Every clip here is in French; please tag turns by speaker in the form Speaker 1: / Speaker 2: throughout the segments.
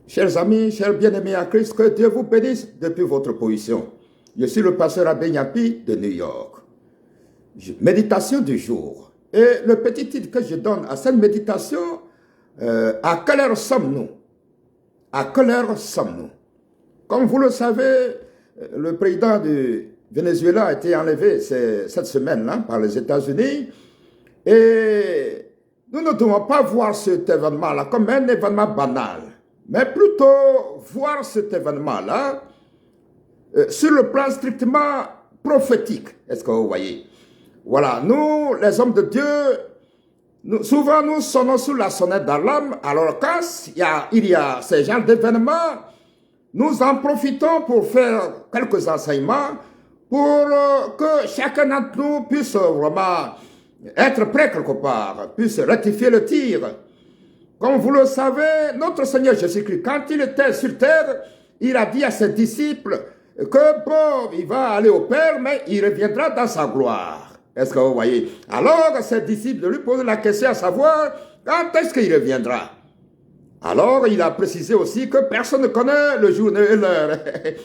Speaker 1: Chers amis, chers bien-aimés à Christ, que Dieu vous bénisse depuis votre position. Je suis le pasteur Abbé Nyapi de New York. Méditation du jour. Et le petit titre que je donne à cette méditation, à quelle heure sommes-nous? À quelle heure sommes-nous? Comme vous le savez, le président du Venezuela a été enlevé cette semaine-là par les États-Unis. Et nous ne devons pas voir cet événement-là comme un événement banal, mais plutôt voir cet événement-là sur le plan strictement prophétique. Est-ce que vous voyez? Voilà, nous, les hommes de Dieu, souvent nous sonnons sous la sonnette d'alarme, alors quand il y a ces genres d'événements, nous en profitons pour faire quelques enseignements pour que chacun d'entre nous puisse vraiment être prêt quelque part, puisse rectifier le tir. Comme vous le savez, notre Seigneur Jésus-Christ, quand il était sur terre, il a dit à ses disciples que bon, il va aller au Père, mais il reviendra dans sa gloire. Est-ce que vous voyez? Alors, ses disciples lui posent la question à savoir, quand est-ce qu'il reviendra? Alors, il a précisé aussi que personne ne connaît le jour et l'heure,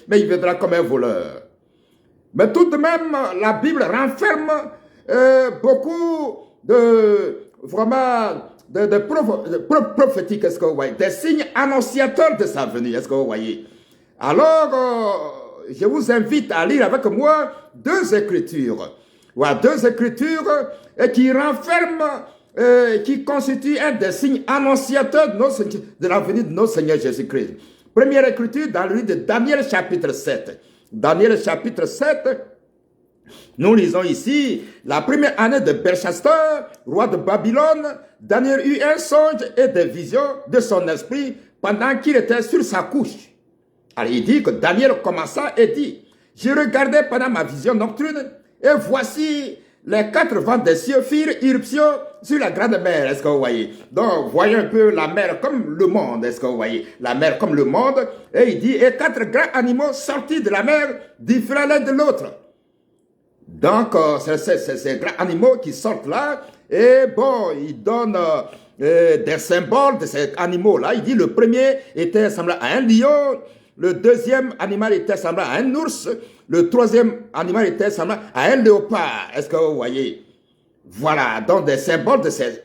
Speaker 1: mais il viendra comme un voleur. Mais tout de même, la Bible renferme beaucoup de prophétiques, est-ce que vous voyez, des signes annonciateurs de sa venue, est-ce que vous voyez. Alors, je vous invite à lire avec moi deux écritures. Voilà, deux écritures qui renferment, qui constituent un des signes annonciateurs de la venue de notre Seigneur Jésus-Christ. Première écriture dans le livre de Daniel chapitre 7. Daniel chapitre 7, nous lisons ici, la première année de Belshazzar, roi de Babylone, Daniel eut un songe et des visions de son esprit pendant qu'il était sur sa couche. Alors il dit que Daniel commença et dit, je regardais pendant ma vision nocturne et voici les quatre vents des cieux firent irruption sur la grande mer, est-ce que vous voyez? Donc, voyons un peu la mer comme le monde, est-ce que vous voyez? La mer comme le monde, et il dit, et quatre grands animaux sortis de la mer, différents l'un de l'autre. Donc, c'est ces grands animaux qui sortent là, et bon, il donne des symboles de ces animaux-là. Il dit, le premier était semblable à un lion, le deuxième animal était semblable à un ours, le troisième animal était semblable à un léopard. Est-ce que vous voyez? Voilà, donc des symboles de ces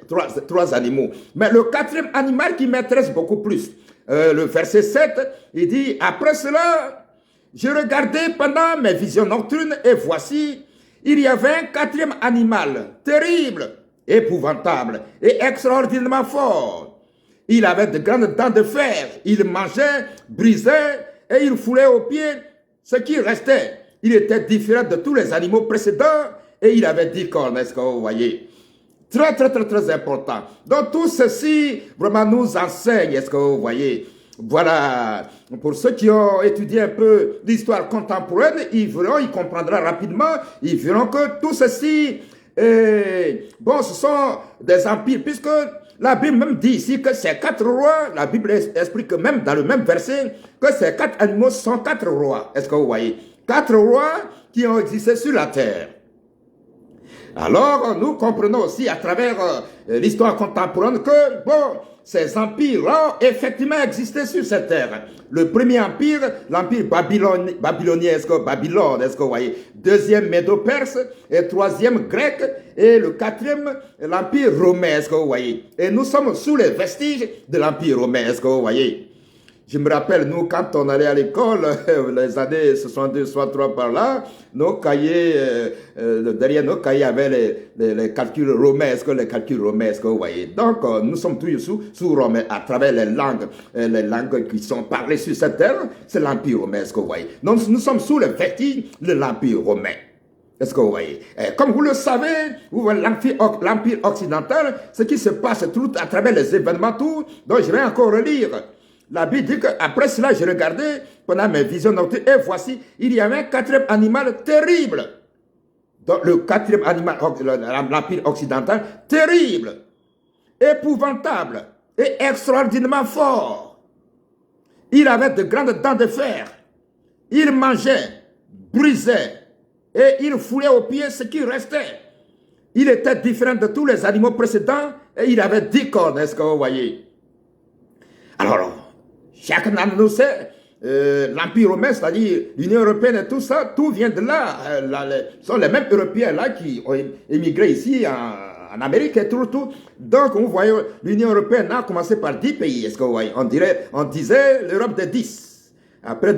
Speaker 1: trois animaux. Mais le quatrième animal qui m'intéresse beaucoup plus, le verset 7, il dit, après cela, je regardais pendant mes visions nocturnes et voici, il y avait un quatrième animal, terrible, épouvantable et extraordinairement fort. Il avait de grandes dents de fer, il mangeait, brisait et il foulait aux pieds ce qui restait. Il était différent de tous les animaux précédents et il avait 10 cornes, est-ce que vous voyez? Très, très, très, très important. Donc tout ceci vraiment nous enseigne, est-ce que vous voyez? Voilà, pour ceux qui ont étudié un peu l'histoire contemporaine, ils comprendront rapidement, ils verront que tout ceci, bon, ce sont des empires, puisque la Bible même dit ici que ces quatre rois, la Bible explique même dans le même verset, que ces quatre animaux sont quatre rois. Est-ce que vous voyez? Quatre rois qui ont existé sur la terre. Alors, nous comprenons aussi à travers l'histoire contemporaine que, bon, ces empires-là ont effectivement existé sur cette terre. Le premier empire, l'empire babylonien, est-ce que Babylone, est-ce que vous voyez? Deuxième, médo-perse, et troisième, grec, et le quatrième, l'empire romain, est-ce que vous voyez? Et nous sommes sous les vestiges de l'empire romain, est-ce que vous voyez? Je me rappelle, nous, quand on allait à l'école, les années 62, 63 par là, nos cahiers, derrière nos cahiers, avaient les calculs romains. Est-ce que les calculs romains, est-ce que vous voyez? Donc, nous sommes toujours sous romain, à travers les langues qui sont parlées sur cette terre, c'est l'Empire romain, est-ce que vous voyez? Donc, nous sommes sous les vestiges de l'Empire romain. Est-ce que vous voyez? Comme vous le savez, l'Empire occidental, ce qui se passe tout à travers les événements, tout, donc je vais encore relire. La Bible dit qu'après cela, je regardais pendant mes visions nocturnes et voici, il y avait un quatrième animal terrible. Donc le quatrième animal, l'empire occidental, terrible, épouvantable et extraordinairement fort. Il avait de grandes dents de fer. Il mangeait, brisait et il foulait aux pieds ce qui restait. Il était différent de tous les animaux précédents et il avait 10 cornes, est-ce que vous voyez? Alors, Chacun d'entre nous sait, l'Empire romain, c'est-à-dire l'Union européenne et tout ça, tout vient de là. Ce sont les mêmes Européens là qui ont émigré ici en Amérique et tout. Donc, vous voyez, l'Union européenne a commencé par 10 pays. Est-ce que vous voyez? On disait l'Europe de 10. Après,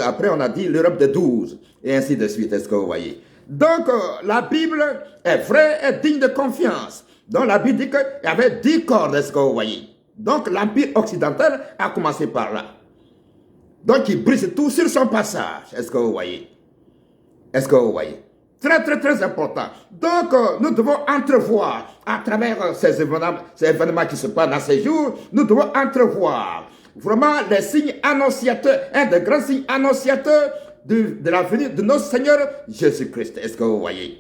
Speaker 1: après, on a dit l'Europe de 12. Et ainsi de suite. Est-ce que vous voyez? Donc, la Bible est vraie et digne de confiance. Donc, la Bible dit qu'il y avait 10 cordes. Est-ce que vous voyez? Donc, l'Empire occidental a commencé par là. Donc, il brise tout sur son passage. Est-ce que vous voyez? Est-ce que vous voyez? Très, très, très important. Donc, nous devons entrevoir, à travers ces événements qui se passent dans ces jours, nous devons entrevoir vraiment les signes annonciateurs, un des grands signes annonciateurs de la venue de notre Seigneur Jésus-Christ. Est-ce que vous voyez?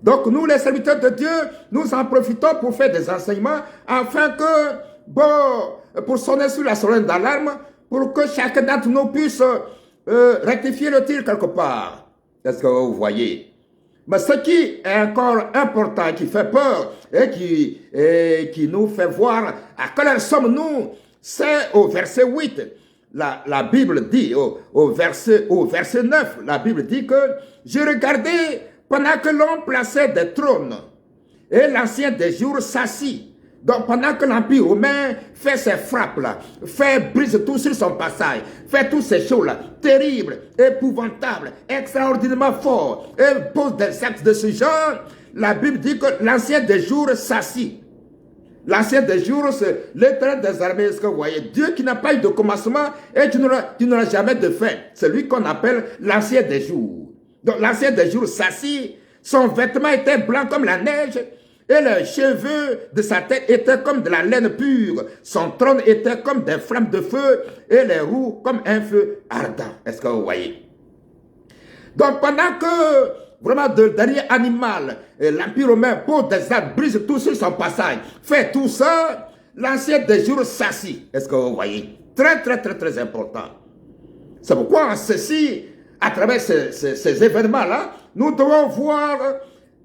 Speaker 1: Donc, nous, les serviteurs de Dieu, nous en profitons pour faire des enseignements afin que, pour sonner sur la sonnette d'alarme, pour que chacun d'entre nous puisse rectifier le tir quelque part. Est-ce que vous voyez? Mais ce qui est encore important, qui fait peur et qui nous fait voir à quelle heure sommes-nous, c'est au verset 8. La Bible dit, au verset 9, la Bible dit que « Je regardais pendant que l'on plaçait des trônes et l'ancien des jours s'assit. » Donc, pendant que l'Empire romain fait ses frappes-là, brise tout sur son passage, fait toutes ces choses-là, terribles, épouvantables, extraordinairement forts, et pose des actes de ce genre, la Bible dit que l'ancien des jours s'assit. L'ancien des jours, c'est l'Éternel des armées, est-ce que vous voyez? Dieu qui n'a pas eu de commencement et qui n'aura jamais de fin. C'est lui qu'on appelle l'ancien des jours. Donc, l'ancien des jours s'assit, son vêtement était blanc comme la neige, et les cheveux de sa tête étaient comme de la laine pure. Son trône était comme des flammes de feu et les roues comme un feu ardent. Est-ce que vous voyez? Donc pendant que vraiment le dernier animal, l'Empire romain, pour des actes, brise tout sur son passage, fait tout ça, l'ancien des jours s'assit. Est-ce que vous voyez? Très, très, très, très important. C'est pourquoi ceci, à travers ces événements-là, nous devons voir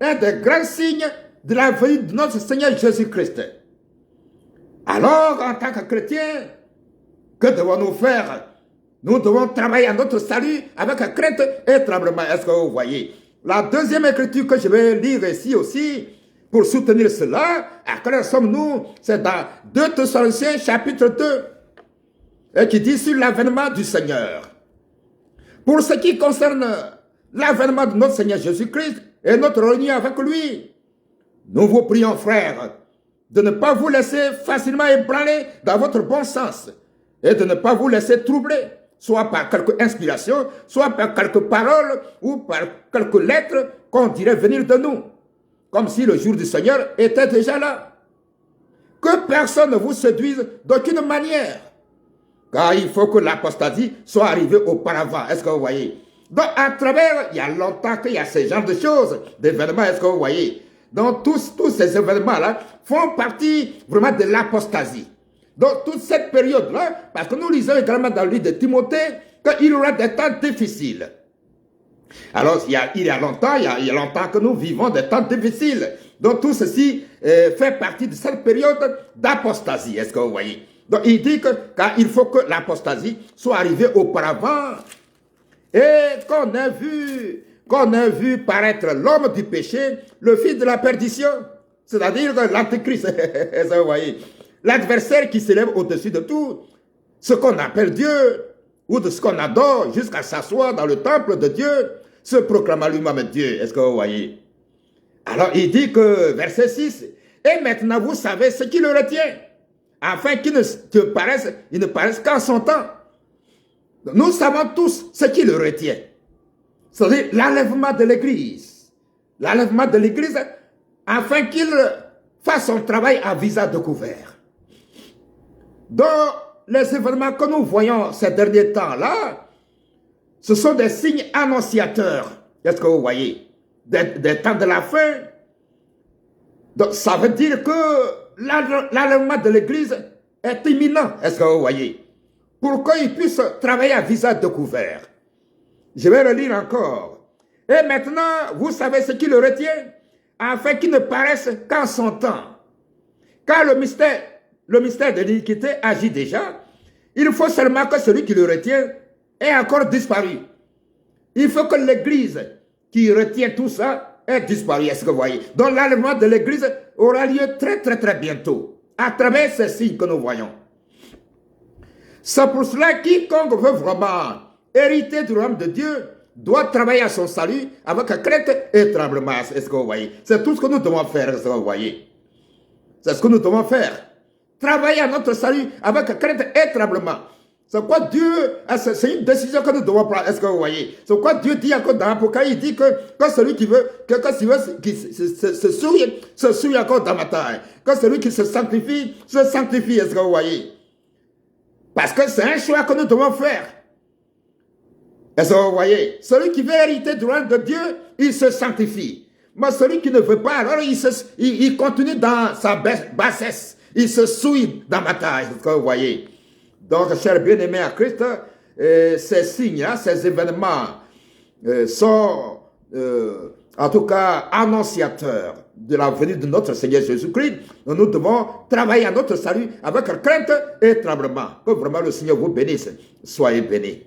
Speaker 1: un des grands signes de la venue de notre Seigneur Jésus-Christ. Alors, en tant que chrétiens, que devons-nous faire? Nous devons travailler à notre salut avec crainte et tremblement. Est-ce que vous voyez? La deuxième écriture que je vais lire ici aussi, pour soutenir cela, à quelle heure sommes-nous? C'est dans 2 Thessaloniciens chapitre 2, et qui dit sur l'avènement du Seigneur. Pour ce qui concerne l'avènement de notre Seigneur Jésus-Christ et notre réunion avec lui, nous vous prions, frères, de ne pas vous laisser facilement ébranler dans votre bon sens et de ne pas vous laisser troubler, soit par quelque inspiration, soit par quelques paroles ou par quelques lettres qu'on dirait venir de nous, comme si le jour du Seigneur était déjà là. Que personne ne vous séduise d'aucune manière, car il faut que l'apostasie soit arrivée auparavant. Est-ce que vous voyez? Donc, à travers, il y a longtemps qu'il y a ce genre de choses, d'événements, est-ce que vous voyez? Donc, tous ces événements-là font partie vraiment de l'apostasie. Donc, toute cette période-là, parce que nous lisons également dans le livre de Timothée qu'il y aura des temps difficiles. Alors, il y a longtemps que nous vivons des temps difficiles. Donc, tout ceci fait partie de cette période d'apostasie. Est-ce que vous voyez? Donc, il dit qu'il faut que l'apostasie soit arrivée auparavant et qu'on ait vu paraître l'homme du péché, le fils de la perdition, c'est-à-dire l'antéchrist, vous voyez, l'adversaire qui s'élève au-dessus de tout, ce qu'on appelle Dieu, ou de ce qu'on adore, jusqu'à s'asseoir dans le temple de Dieu, se proclamant lui-même Dieu. Est-ce que vous voyez? Alors il dit que, verset 6, et maintenant vous savez ce qui le retient, afin qu'il ne paraisse qu'en son temps. Nous savons tous ce qui le retient. C'est-à-dire l'enlèvement de l'Église. L'enlèvement de l'Église afin qu'il fasse son travail à visage découvert. Dans les événements que nous voyons ces derniers temps-là, ce sont des signes annonciateurs. Est-ce que vous voyez? Des temps de la fin. Donc ça veut dire que l'enlèvement de l'Église est imminent. Est-ce que vous voyez? Pour qu'il puisse travailler à visage découvert. Je vais relire encore. Et maintenant, vous savez ce qui le retient, afin qu'il ne paraisse qu'en son temps. Car le mystère de l'iniquité agit déjà, Il faut seulement que celui qui le retient ait encore disparu. Il faut que l'Église qui retient tout ça ait disparu. Est-ce que vous voyez? Donc l'enlèvement de l'Église aura lieu très très très bientôt, à travers ces signes que nous voyons. C'est pour cela que quiconque veut vraiment hériter du royaume de Dieu doit travailler à son salut avec crainte et tremblement. Est-ce que vous voyez? C'est tout ce que nous devons faire. Est-ce que vous voyez? C'est ce que nous devons faire. Travailler à notre salut avec crainte et tremblement. C'est quoi Dieu, c'est une décision que nous devons prendre. Est-ce que vous voyez? C'est quoi Dieu dit encore dans l'Apocalypse? Il dit que celui qui veut, qui se souille encore dans ma taille. Que celui qui se sanctifie. Est-ce que vous voyez? Parce que c'est un choix que nous devons faire. Est-ce que vous voyez? Celui qui veut hériter du royaume de Dieu, il se sanctifie. Mais celui qui ne veut pas, alors il continue dans sa bassesse. Il se souille dans ma taille. Est-ce que vous voyez? Donc, chers bien-aimés à Christ, ces signes-là, ces événements sont, en tout cas, annonciateurs de la venue de notre Seigneur Jésus-Christ. Nous devons travailler à notre salut avec crainte et tremblement. Que vraiment le Seigneur vous bénisse. Soyez bénis.